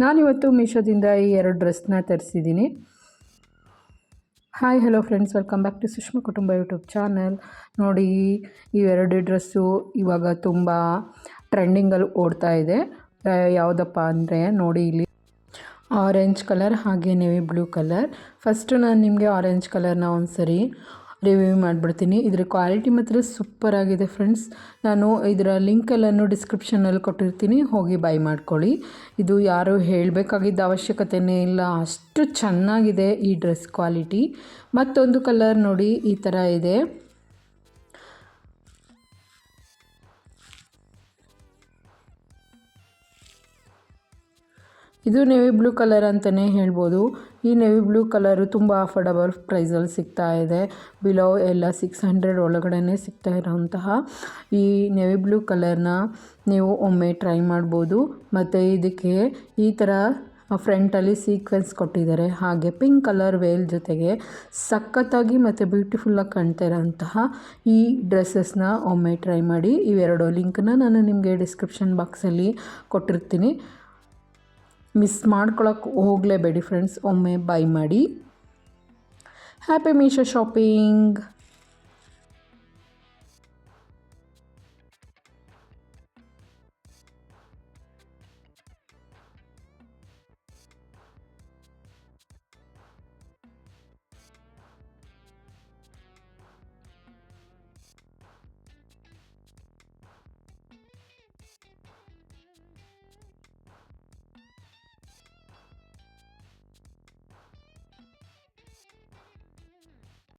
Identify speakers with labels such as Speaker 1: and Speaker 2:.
Speaker 1: ನಾನಿವತ್ತು ಮೀಶೋದಿಂದ ಈ 2 ಡ್ರೆಸ್ನ ತರಿಸಿದ್ದೀನಿ. Hi hello friends, welcome back to Sushma Kutumba YouTube channel. ನೋಡಿ, ಈ 2 ಡ್ರೆಸ್ಸು ಇವಾಗ ತುಂಬ ಟ್ರೆಂಡಿಂಗಲ್ಲಿ ಓಡ್ತಾ ಇದೆ. ಯಾವುದಪ್ಪ ಅಂದರೆ ನೋಡಿ, ಇಲ್ಲಿ ಆರೆಂಜ್ ಕಲರ್ ಹಾಗೆ ನೇವಿ ಬ್ಲೂ ಕಲರ್. ಫಸ್ಟು ನಾನು ನಿಮಗೆ ಆರೆಂಜ್ ಕಲರ್ನ ಒಂದು ಸರಿ ರಿವ್ಯೂ ಮಾಡಿಬಿಡ್ತೀನಿ. ಇದರ ಕ್ವಾಲಿಟಿ ಮಾತ್ರ ಸೂಪರಾಗಿದೆ ಫ್ರೆಂಡ್ಸ್. ನಾನು ಇದರ ಲಿಂಕೆಲ್ಲನ್ನು ಡಿಸ್ಕ್ರಿಪ್ಷನಲ್ಲಿ ಕೊಟ್ಟಿರ್ತೀನಿ, ಹೋಗಿ ಬೈ ಮಾಡ್ಕೊಳ್ಳಿ. ಇದು ಯಾರು ಹೇಳಬೇಕಾಗಿದ್ದ ಅವಶ್ಯಕತೆಯೇ ಇಲ್ಲ, ಅಷ್ಟು ಚೆನ್ನಾಗಿದೆ ಈ ಡ್ರೆಸ್ ಕ್ವಾಲಿಟಿ. ಮತ್ತೊಂದು ಕಲರ್ ನೋಡಿ, ಈ ಥರ ಇದೆ. ಇದು ನೇವಿ ಬ್ಲೂ ಕಲರ್ ಅಂತಲೇ ಹೇಳ್ಬೋದು. ಈ ನೇವಿ ಬ್ಲೂ ಕಲರು ತುಂಬ ಅಫೋರ್ಡಬಲ್ ಪ್ರೈಸಲ್ಲಿ ಸಿಗ್ತಾ ಇದೆ. ಬಿಲೋ ಎಲ್ಲ 600 ಒಳಗಡೆ ಸಿಗ್ತಾ ಇರೋಂತಹ ಈ ನೇವಿ ಬ್ಲೂ ಕಲರ್ನ ನೀವು ಒಮ್ಮೆ ಟ್ರೈ ಮಾಡ್ಬೋದು. ಮತ್ತು ಇದಕ್ಕೆ ಈ ಥರ ಫ್ರಂಟಲ್ಲಿ ಸೀಕ್ವೆನ್ಸ್ ಕೊಟ್ಟಿದ್ದಾರೆ, ಹಾಗೆ ಪಿಂಕ್ ಕಲರ್ ವೇಲ್ ಜೊತೆಗೆ ಸಖತ್ತಾಗಿ ಮತ್ತು ಬ್ಯೂಟಿಫುಲ್ಲಾಗಿ ಕಾಣ್ತಾ ಇರೋಂತಹ ಈ ಡ್ರೆಸ್ಸಸ್ನ ಒಮ್ಮೆ ಟ್ರೈ ಮಾಡಿ. ಇವೆರಡು ಲಿಂಕ್ನ ನಾನು ನಿಮಗೆ ಡಿಸ್ಕ್ರಿಪ್ಷನ್ ಬಾಕ್ಸಲ್ಲಿ ಕೊಟ್ಟಿರ್ತೀನಿ, ಮಿಸ್ ಮಾಡ್ಕೊಳಕ್ಕೆ ಹೋಗಲೇಬೇಡಿ ಫ್ರೆಂಡ್ಸ್, ಒಮ್ಮೆ ಬೈ ಮಾಡಿ. Happy Meesho shopping.